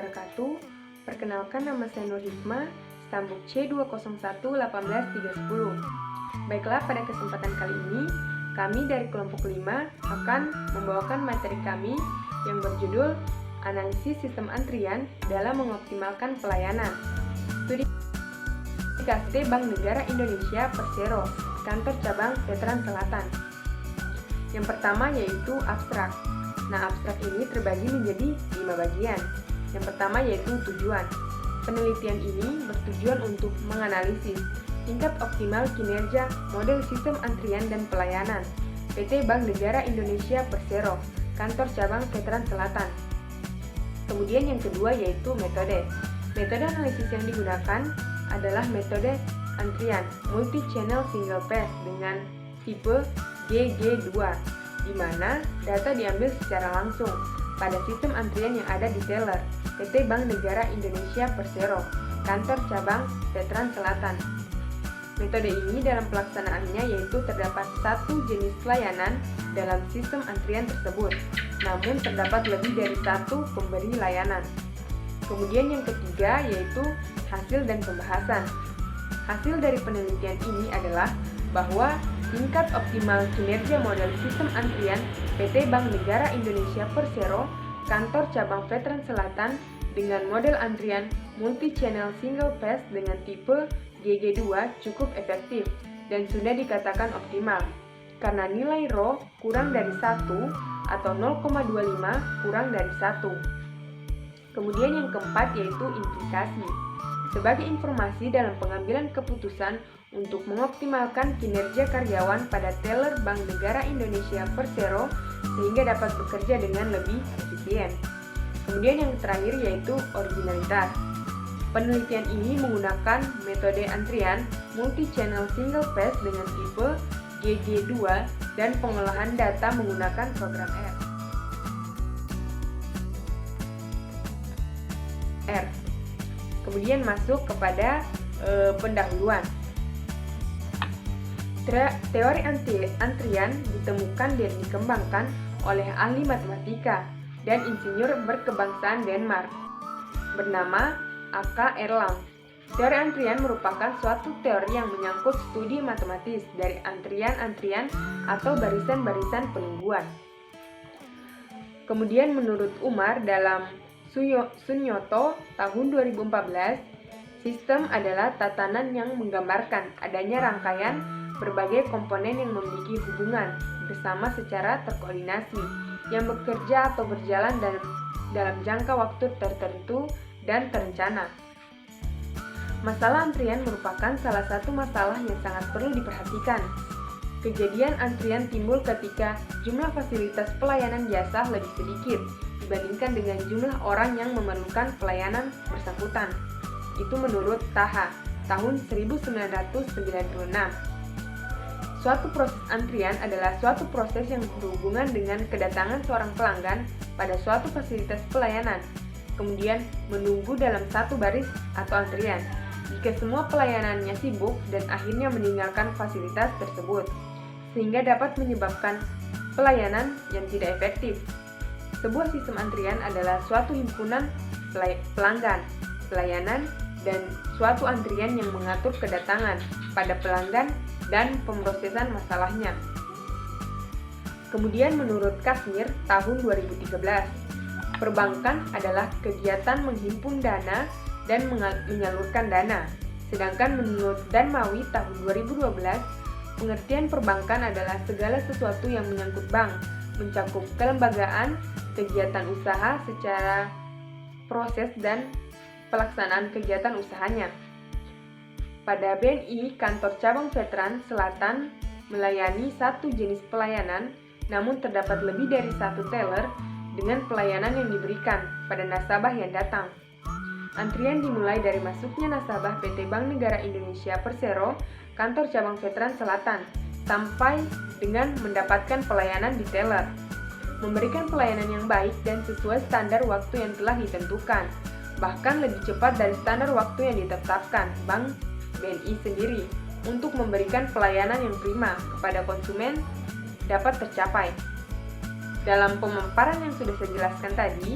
wabarakatuh. Perkenalkan, nama saya Nur Hikmah, stambuk C201-18310. Baiklah, pada kesempatan kali ini, kami dari kelompok 5 akan membawakan materi kami yang berjudul Analisis Sistem Antrian dalam Mengoptimalkan Pelayanan. Studi KST Bank Negara Indonesia Persero, Kantor Cabang Veteran Selatan. Yang pertama yaitu abstrak. Nah, abstrak ini terbagi menjadi 5 bagian. Yang pertama yaitu tujuan. Penelitian ini bertujuan untuk menganalisis tingkat optimal kinerja model sistem antrian dan pelayanan PT Bank Negara Indonesia Persero, Kantor Cabang Veteran Selatan. Kemudian yang kedua yaitu metode. Metode analisis yang digunakan adalah metode antrian multi-channel single pass dengan tipe GG2, di mana data diambil secara langsung pada sistem antrian yang ada di teller PT Bank Negara Indonesia Persero, Kantor Cabang Veteran Selatan. Metode ini dalam pelaksanaannya yaitu terdapat satu jenis pelayanan dalam sistem antrian tersebut, namun terdapat lebih dari satu pemberi layanan. Kemudian yang ketiga yaitu hasil dan pembahasan. Hasil dari penelitian ini adalah bahwa tingkat optimal kinerja model sistem antrian PT Bank Negara Indonesia Persero, Kantor Cabang Veteran Selatan dengan model antrian multi-channel single pass dengan tipe GG2 cukup efektif dan sudah dikatakan optimal karena nilai Rho kurang dari 1 atau 0,25 kurang dari 1. Kemudian yang keempat yaitu implikasi. Sebagai informasi dalam pengambilan keputusan untuk mengoptimalkan kinerja karyawan pada teller Bank Negara Indonesia Persero sehingga dapat bekerja dengan lebih efisien. Kemudian yang terakhir yaitu originalitas. Penelitian ini menggunakan metode antrian multi-channel single pass dengan tipe GG2 dan pengolahan data menggunakan program R. Kemudian masuk kepada pendahuluan. Teori antrian ditemukan dan dikembangkan oleh ahli matematika dan insinyur berkebangsaan Denmark bernama A.K. Erlang. Teori antrian merupakan suatu teori yang menyangkut studi matematis dari antrian-antrian atau barisan-barisan penungguan. Kemudian menurut Umar dalam Sunyoto tahun 2014, sistem adalah tatanan yang menggambarkan adanya rangkaian berbagai komponen yang memiliki hubungan bersama secara terkoordinasi, yang bekerja atau berjalan dalam jangka waktu tertentu dan terencana. Masalah antrian merupakan salah satu masalah yang sangat perlu diperhatikan. Kejadian antrian timbul ketika jumlah fasilitas pelayanan jasa lebih sedikit dibandingkan dengan jumlah orang yang memerlukan pelayanan bersangkutan. Itu menurut Taha, tahun 1996. Suatu proses antrian adalah suatu proses yang berhubungan dengan kedatangan seorang pelanggan pada suatu fasilitas pelayanan, kemudian menunggu dalam satu baris atau antrian jika semua pelayanannya sibuk dan akhirnya meninggalkan fasilitas tersebut, sehingga dapat menyebabkan pelayanan yang tidak efektif. Sebuah sistem antrian adalah suatu himpunan pelanggan, pelayanan, dan suatu antrian yang mengatur kedatangan pada pelanggan dan pemrosesan masalahnya. Kemudian menurut Kasmir tahun 2013, perbankan adalah kegiatan menghimpun dana dan menyalurkan dana. Sedangkan menurut Danmawi tahun 2012, pengertian perbankan adalah segala sesuatu yang menyangkut bank, mencakup kelembagaan, kegiatan usaha secara proses dan pelaksanaan kegiatan usahanya. Pada BNI, Kantor Cabang Veteran Selatan melayani satu jenis pelayanan, namun terdapat lebih dari satu teller dengan pelayanan yang diberikan pada nasabah yang datang. Antrian dimulai dari masuknya nasabah PT Bank Negara Indonesia Persero, Kantor Cabang Veteran Selatan, sampai dengan mendapatkan pelayanan di teller. Memberikan pelayanan yang baik dan sesuai standar waktu yang telah ditentukan, bahkan lebih cepat dari standar waktu yang ditetapkan Bank BNI sendiri untuk memberikan pelayanan yang prima kepada konsumen dapat tercapai. Dalam pemaparan yang sudah saya jelaskan tadi,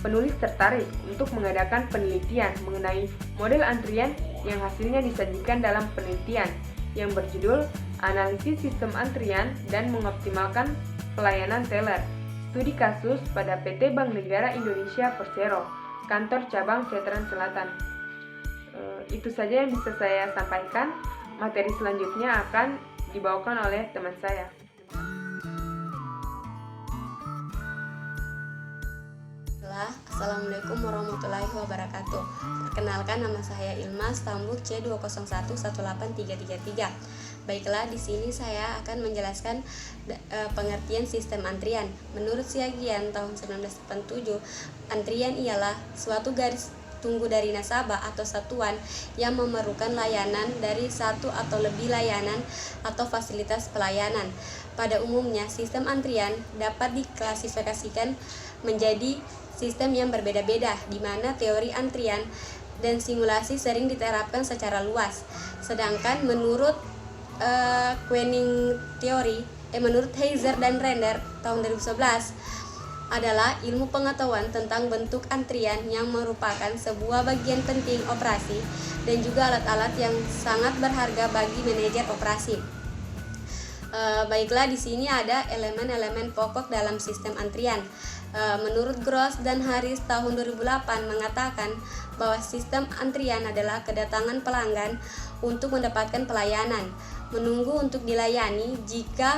penulis tertarik untuk mengadakan penelitian mengenai model antrian yang hasilnya disajikan dalam penelitian yang berjudul Analisis Sistem Antrian dan Mengoptimalkan Pelayanan Teller. Studi kasus pada PT Bank Negara Indonesia Persero, Kantor Cabang Veteran Selatan. Itu saja yang bisa saya sampaikan. Materi selanjutnya akan dibawakan oleh teman saya. Assalamualaikum warahmatullahi wabarakatuh. Perkenalkan, nama saya Ilmas Tambuk C2011833. Baiklah, di sini saya akan menjelaskan pengertian sistem antrian. Menurut Siagian tahun 1987, antrian ialah suatu garis tunggu dari nasabah atau satuan yang memerlukan layanan dari satu atau lebih layanan atau fasilitas pelayanan. Pada umumnya, sistem antrian dapat diklasifikasikan menjadi sistem yang berbeda-beda, di mana teori antrian dan simulasi sering diterapkan secara luas. Sedangkan menurut menurut Heiser dan Render tahun 2011 adalah ilmu pengetahuan tentang bentuk antrian yang merupakan sebuah bagian penting operasi dan juga alat-alat yang sangat berharga bagi manajer operasi. Baiklah, di sini ada elemen-elemen pokok dalam sistem antrian. Menurut Gross dan Harris tahun 2008 mengatakan bahwa sistem antrian adalah kedatangan pelanggan untuk mendapatkan pelayanan, menunggu untuk dilayani jika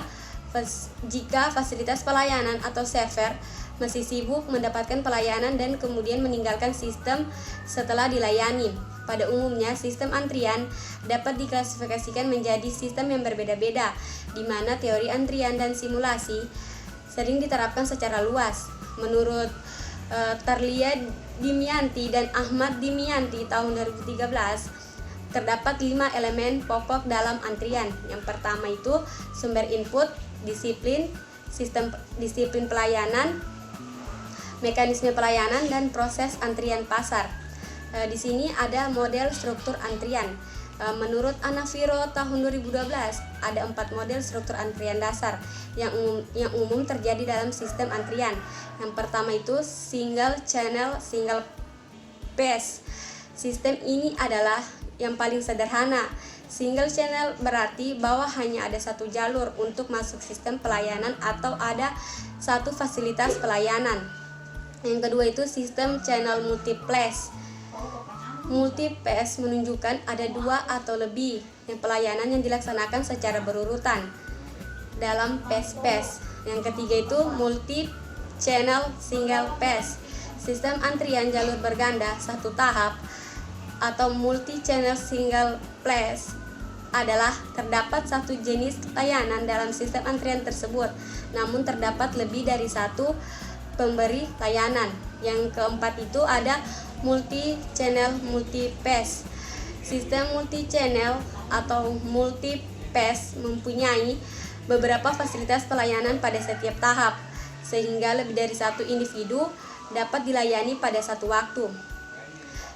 fasilitas pelayanan atau server masih sibuk mendapatkan pelayanan dan kemudian meninggalkan sistem setelah dilayani. Pada umumnya, sistem antrian dapat diklasifikasikan menjadi sistem yang berbeda-beda, di mana teori antrian dan simulasi sering diterapkan secara luas. Menurut Terlia Dimianti dan Ahmad Dimianti tahun 2013, terdapat 5 elemen pokok dalam antrian. Yang pertama itu sumber input, disiplin, disiplin pelayanan, mekanisme pelayanan, dan proses antrian pasar. Di sini ada model struktur antrian. Menurut Anaviro tahun 2012 ada 4 model struktur antrian dasar yang umum terjadi dalam sistem antrian. Yang pertama itu single channel single path. Sistem ini adalah yang paling sederhana. Single channel berarti bahwa hanya ada satu jalur untuk masuk sistem pelayanan atau ada satu fasilitas pelayanan. Yang kedua itu sistem channel multipath. Multipath menunjukkan ada 2 atau lebih yang pelayanan yang dilaksanakan secara berurutan dalam path. Yang ketiga itu multi-channel single path. Sistem antrian jalur berganda satu tahap atau multi-channel single path adalah terdapat satu jenis layanan dalam sistem antrian tersebut, namun terdapat lebih dari satu pemberi layanan. Yang keempat itu ada multi-channel multipath. Sistem multi-channel atau multipath mempunyai beberapa fasilitas pelayanan pada setiap tahap, sehingga lebih dari satu individu dapat dilayani pada satu waktu.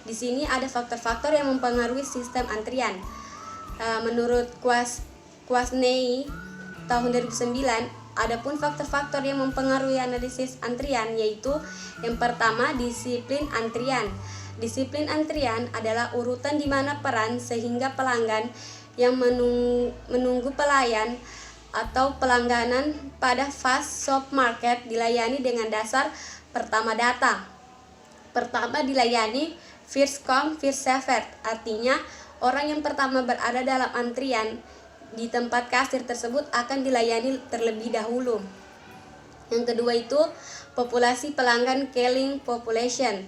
Di sini ada faktor-faktor yang mempengaruhi sistem antrian. Menurut Kwasney tahun 2009, adapun faktor-faktor yang mempengaruhi analisis antrian yaitu yang pertama disiplin antrian. Disiplin antrian adalah urutan di mana peran sehingga pelanggan yang menunggu pelayan atau pelangganan pada fast shop market dilayani dengan dasar pertama data. Pertama dilayani first come first served, artinya orang yang pertama berada dalam antrian di tempat kasir tersebut akan dilayani terlebih dahulu. Yang kedua itu populasi pelanggan, calling population.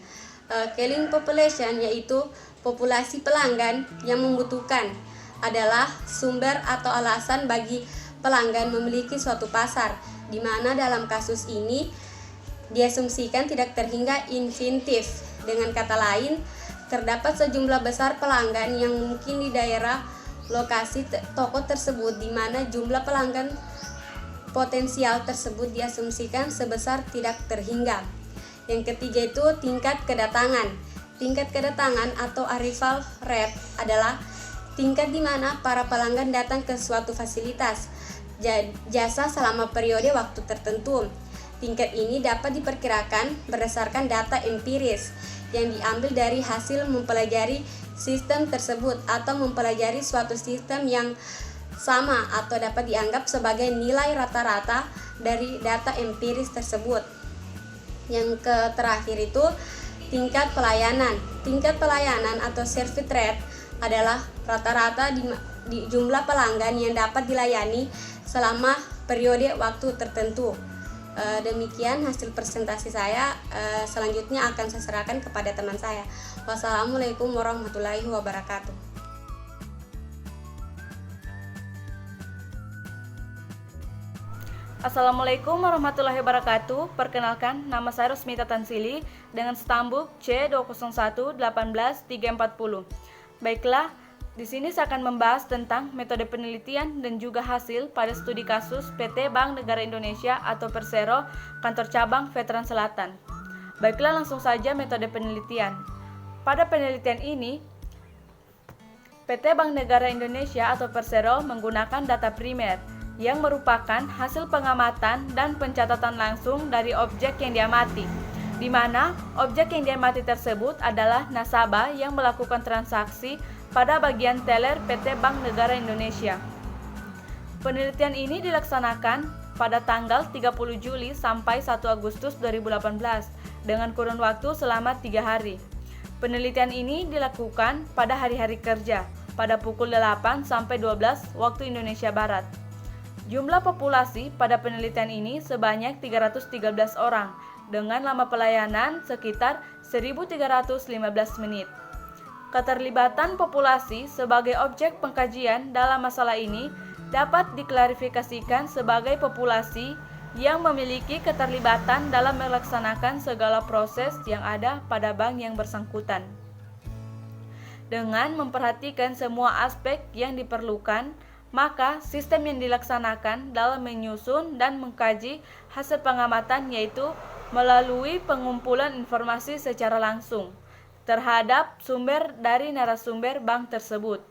Calling population yaitu populasi pelanggan yang membutuhkan, adalah sumber atau alasan bagi pelanggan memiliki suatu pasar, di mana dalam kasus ini diasumsikan tidak terhingga infinitif. Dengan kata lain, terdapat sejumlah besar pelanggan yang mungkin di daerah lokasi toko tersebut, di mana jumlah pelanggan potensial tersebut diasumsikan sebesar tidak terhingga. Yang ketiga itu tingkat kedatangan. Tingkat kedatangan atau arrival rate adalah tingkat di mana para pelanggan datang ke suatu fasilitas jasa selama periode waktu tertentu. Tingkat ini dapat diperkirakan berdasarkan data empiris yang diambil dari hasil mempelajari sistem tersebut atau mempelajari suatu sistem yang sama atau dapat dianggap sebagai nilai rata-rata dari data empiris tersebut. Yang terakhir itu tingkat pelayanan. Tingkat pelayanan atau service rate adalah rata-rata di jumlah pelanggan yang dapat dilayani selama periode waktu tertentu. Demikian hasil presentasi saya. Selanjutnya akan saya serahkan kepada teman saya. Wassalamualaikum warahmatullahi wabarakatuh. Assalamualaikum warahmatullahi wabarakatuh. Perkenalkan, nama saya Rosmita Tansili dengan stambuk C2011818340. Baiklah, di sini saya akan membahas tentang metode penelitian dan juga hasil pada studi kasus PT Bank Negara Indonesia atau Persero, kantor cabang Veteran Selatan. Baiklah, langsung saja metode penelitian. Pada penelitian ini, PT Bank Negara Indonesia atau Persero menggunakan data primer yang merupakan hasil pengamatan dan pencatatan langsung dari objek yang diamati, di mana objek yang diamati tersebut adalah nasabah yang melakukan transaksi pada bagian teller PT Bank Negara Indonesia. Penelitian ini dilaksanakan pada tanggal 30 Juli sampai 1 Agustus 2018 dengan kurun waktu selama 3 hari. Penelitian ini dilakukan pada hari-hari kerja pada pukul 8 sampai 12 waktu Indonesia Barat. Jumlah populasi pada penelitian ini sebanyak 313 orang dengan lama pelayanan sekitar 1.315 menit. Keterlibatan populasi sebagai objek pengkajian dalam masalah ini dapat diklarifikasikan sebagai populasi yang memiliki keterlibatan dalam melaksanakan segala proses yang ada pada bank yang bersangkutan. Dengan memperhatikan semua aspek yang diperlukan, maka sistem yang dilaksanakan dalam menyusun dan mengkaji hasil pengamatan yaitu melalui pengumpulan informasi secara langsung terhadap sumber dari narasumber bank tersebut.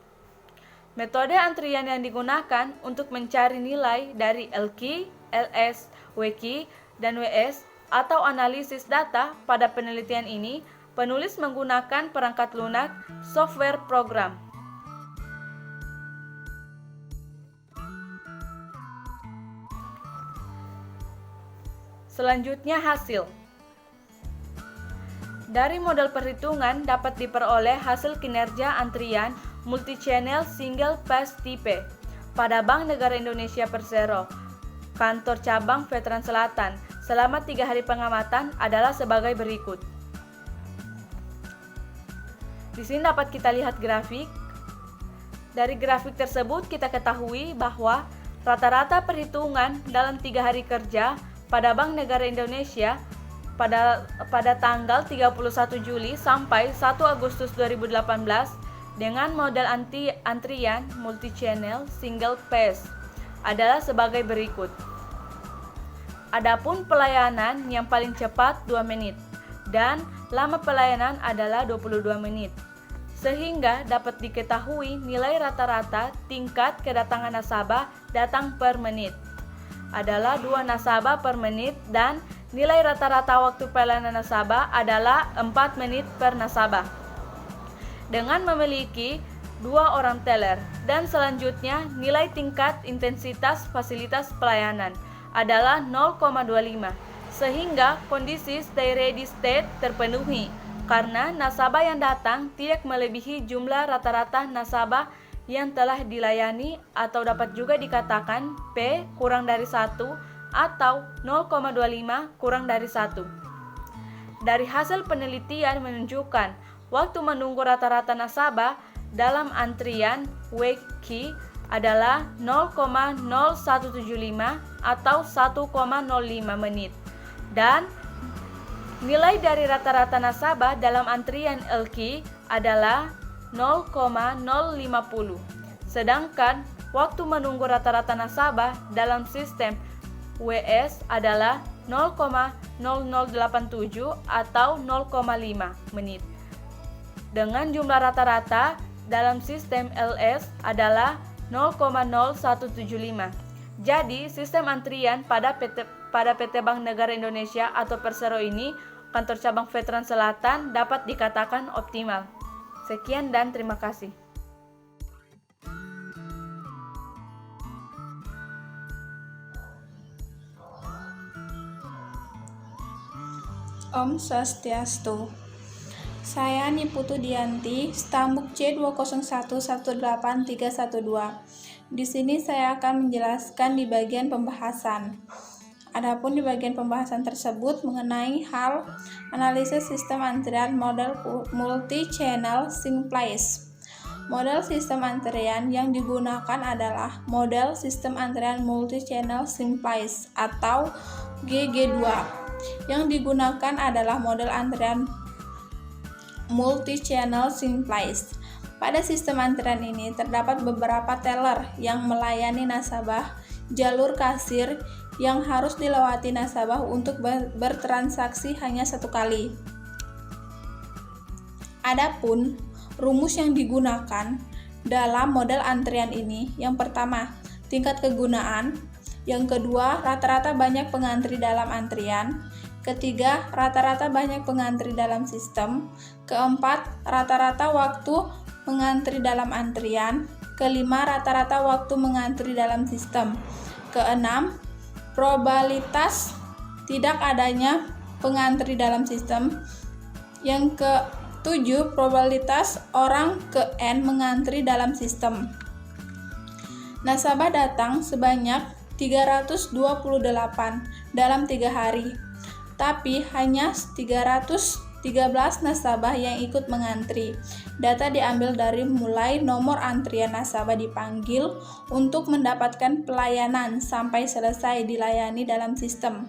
Metode antrian yang digunakan untuk mencari nilai dari LQ, LS, WQ, dan WS atau analisis data pada penelitian ini, penulis menggunakan perangkat lunak software program. Selanjutnya hasil. Dari model perhitungan dapat diperoleh hasil kinerja antrian multi-channel single pass tipe pada Bank Negara Indonesia Persero, kantor cabang Veteran Selatan selama 3 hari pengamatan adalah sebagai berikut. Di sini dapat kita lihat grafik. Dari grafik tersebut kita ketahui bahwa rata-rata perhitungan dalam 3 hari kerja pada Bank Negara Indonesia pada tanggal 31 Juli sampai 1 Agustus 2018 dengan model antrian multi-channel single pass adalah sebagai berikut. Adapun pelayanan yang paling cepat 2 menit dan lama pelayanan adalah 22 menit. Sehingga dapat diketahui nilai rata-rata tingkat kedatangan nasabah datang per menit adalah 2 nasabah per menit dan nilai rata-rata waktu pelayanan nasabah adalah 4 menit per nasabah. Dengan memiliki 2 orang teller dan selanjutnya nilai tingkat intensitas fasilitas pelayanan adalah 0,25 sehingga kondisi stay ready state terpenuhi karena nasabah yang datang tidak melebihi jumlah rata-rata nasabah yang telah dilayani atau dapat juga dikatakan P kurang dari 1 atau 0,25 kurang dari 1. Dari hasil penelitian menunjukkan waktu menunggu rata-rata nasabah dalam antrian WQ adalah 0,0175 atau 1,05 menit dan nilai dari rata-rata nasabah dalam antrian LQ adalah 0,050. Sedangkan waktu menunggu rata-rata nasabah dalam sistem WS adalah 0,0087 atau 0,5 menit. Dengan jumlah rata-rata dalam sistem LS adalah 0,0175. Jadi, sistem antrian pada pada PT Bank Negara Indonesia atau Persero ini, kantor cabang Veteran Selatan dapat dikatakan optimal. Sekian dan terima kasih. Om Swastiastu. Saya Niputu Dianti, Stambuk C20118312. Di sini saya akan menjelaskan di bagian pembahasan. Adapun di bagian pembahasan tersebut mengenai hal analisis sistem antrian model multi-channel Syncplace. Model sistem antrian yang digunakan adalah model sistem antrian multi-channel Syncplace atau GG2. Yang digunakan adalah model antrian multi-channel Syncplace. Pada sistem antrian ini terdapat beberapa teller yang melayani nasabah, jalur kasir yang harus dilewati nasabah untuk bertransaksi hanya satu kali. Adapun rumus yang digunakan dalam model antrian ini, yang pertama, tingkat kegunaan, yang kedua, rata-rata banyak pengantri dalam antrian, ketiga, rata-rata banyak pengantri dalam sistem, keempat, rata-rata waktu mengantri dalam antrian, kelima, rata-rata waktu mengantri dalam sistem, keenam, probabilitas tidak adanya pengantri dalam sistem, yang ketujuh, probabilitas orang ke N mengantri dalam sistem. Nasabah datang sebanyak 328 dalam 3 hari, tapi hanya 313 nasabah yang ikut mengantri. Data diambil dari mulai nomor antrian nasabah dipanggil untuk mendapatkan pelayanan sampai selesai dilayani dalam sistem.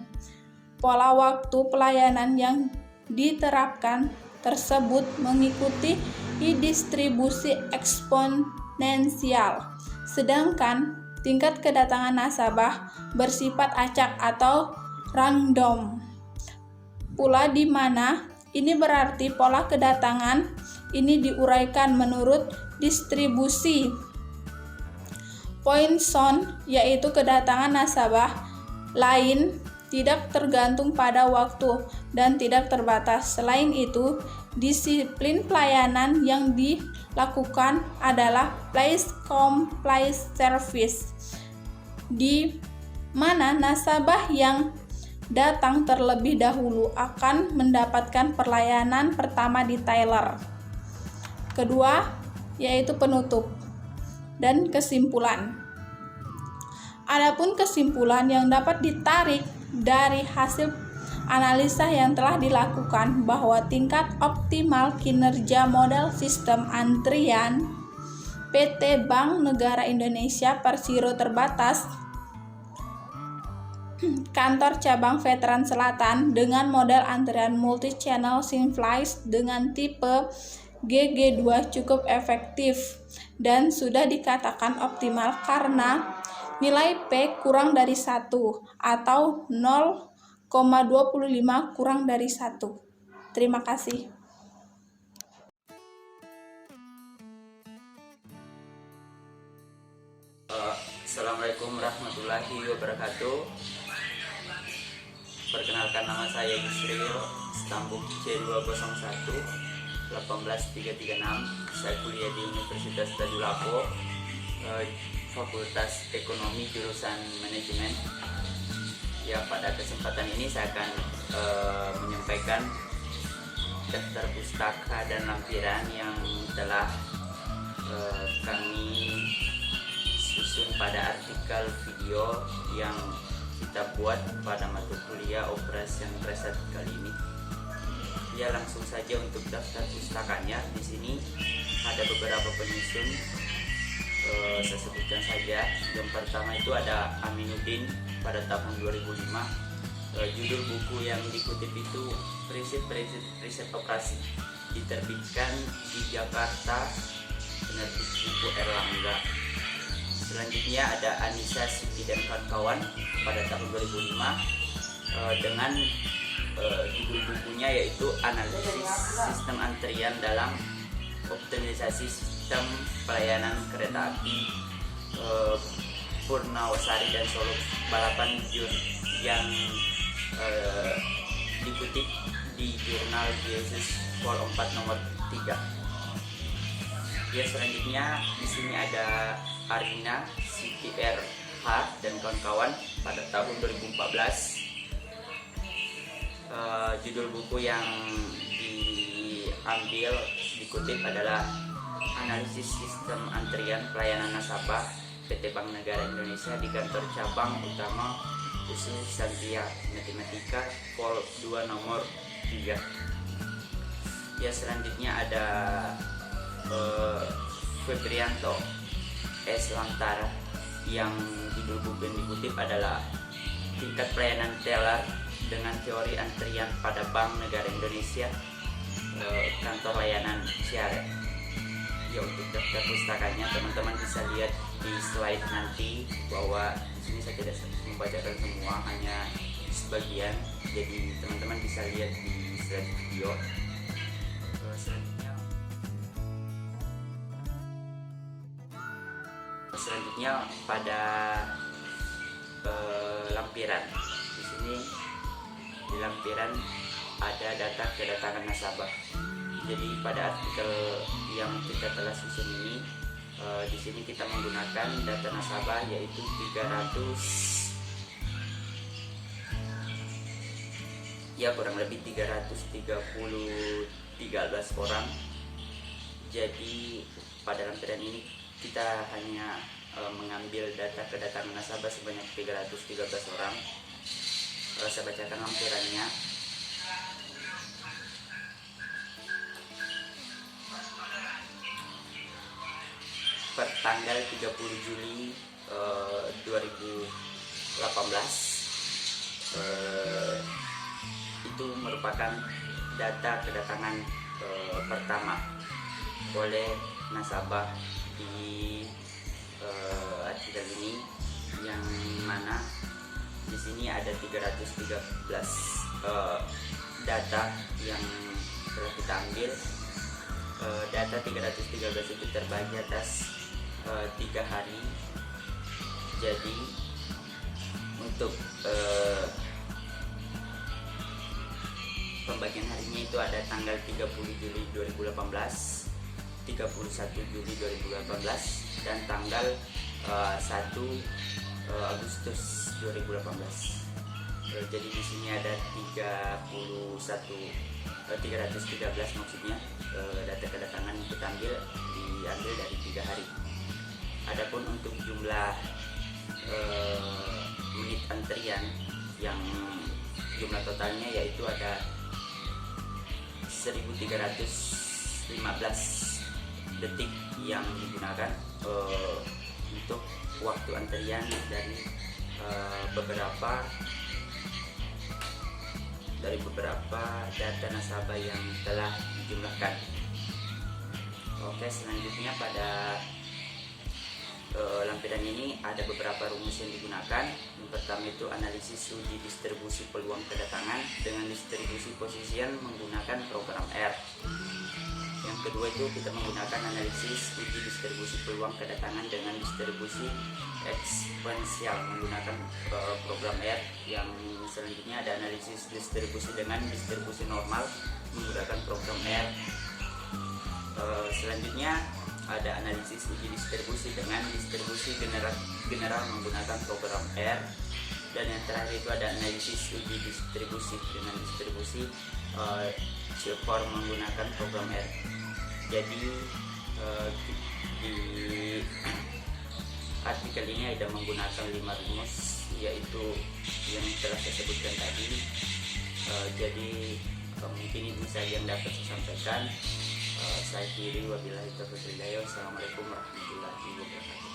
Pola waktu pelayanan yang diterapkan tersebut mengikuti distribusi eksponensial, sedangkan tingkat kedatangan nasabah bersifat acak atau random. Pula di mana ini berarti pola kedatangan ini diuraikan menurut distribusi Poisson, yaitu kedatangan nasabah lain tidak tergantung pada waktu dan tidak terbatas. Selain itu, disiplin pelayanan yang dilakukan adalah place compliance service, di mana nasabah yang datang terlebih dahulu akan mendapatkan pelayanan pertama di teller. Kedua, yaitu penutup dan kesimpulan. Adapun kesimpulan yang dapat ditarik dari hasil analisa yang telah dilakukan bahwa tingkat optimal kinerja model sistem antrian PT Bank Negara Indonesia Persero Terbatas Kantor Cabang Veteran Selatan dengan model antrian multi-channel Syncplace dengan tipe GG2 cukup efektif dan sudah dikatakan optimal karena nilai P kurang dari 1 atau 0,25 kurang dari 1. Terima kasih. Assalamualaikum warahmatullahi wabarakatuh. Perkenalkan, nama saya Yusril, Stambuk C201 18336. Saya kuliah di Universitas Tadulako, Fakultas Ekonomi jurusan Manajemen. Ya, pada kesempatan ini saya akan menyampaikan daftar pustaka dan lampiran yang telah kami susun pada artikel video yang kita buat pada mata kuliah Operation Preset kali ini. Ya, langsung saja untuk daftar pustakanya. Di sini ada beberapa penyusun, saya sebutkan saja. Yang pertama itu ada Aminuddin pada tahun 2005. Judul buku yang dikutip itu Prinsip-prinsip riset operasi, diterbitkan di Jakarta, penerbit buku Erlangga. Selanjutnya ada Anissa Siti dan kawan-kawan pada tahun 2005 dengan judul bukunya yaitu Analisis Sistem Antrian dalam Optimalisasi Sistem Pelayanan Kereta Api Purnawasari dan Solo Balapan yang dikutip di jurnal Genesis Vol 4 nomor 3. Ya, selanjutnya di sini ada Arina CTRH dan kawan-kawan pada tahun 2014. Judul buku yang diambil dikutip adalah Analisis Sistem Antrian Pelayanan Nasabah PT Bank Negara Indonesia di Kantor Cabang Utama Usul Santia Matematika Vol 2 nomor 3. Ya, selanjutnya ada Febrianto S. Lantara yang judul buku yang dikutip adalah Tingkat Pelayanan Teller dengan Teori Antrian pada Bank Negara Indonesia, Kantor Layanan Ciaret. Ya, untuk daftar pustakanya teman-teman bisa lihat di slide nanti, bahwa di sini saya tidak membacakan semua, hanya sebagian. Jadi teman-teman bisa lihat di slide video. Selanjutnya pada lampiran. Di sini di lampiran ada data kedatangan nasabah. Jadi pada artikel yang kita telah susun ini, di sini kita menggunakan data nasabah yaitu kurang lebih 313 orang. Jadi pada lampiran ini kita hanya mengambil data kedatangan nasabah sebanyak 313 orang. Saya bacakan lampirannya. Per tanggal 30 Juli 2018 itu merupakan data kedatangan pertama oleh nasabah di artikel ini, yang mana di sini ada 313 data yang telah kita ambil. Data 313 itu terbagi atas 3 hari. Jadi untuk pembagian harinya itu ada tanggal 30 Juli 2018, 31 Juli 2018, dan tanggal 1 Agustus 2018. Jadi di sini ada 313 maksudnya, data kedatangan yang kita diambil dari 3 hari. Adapun untuk jumlah unit antrian yang jumlah totalnya yaitu ada 1315 detik yang digunakan untuk waktu antrian dari beberapa data nasabah yang telah dijumlahkan. Oke, selanjutnya pada lampiran ini ada beberapa rumus yang digunakan. Yang pertama itu analisis uji distribusi peluang kedatangan dengan distribusi posisian menggunakan program R. Yang kedua itu kita menggunakan analisis uji distribusi peluang kedatangan dengan distribusi eksponensial menggunakan program R. Yang selanjutnya ada analisis distribusi dengan distribusi normal menggunakan program R. Selanjutnya ada analisis uji distribusi dengan distribusi general menggunakan program R. Dan yang terakhir itu ada analisis uji distribusi dengan distribusi Silverform menggunakan program R. Jadi di artikel ini ada menggunakan 5 rumus, yaitu yang telah saya sebutkan tadi. Jadi mungkin itu saja yang dapat saya sampaikan. Saya kiri, wabillahi taufiq wal hidayah. Assalamualaikum warahmatullahi wabarakatuh.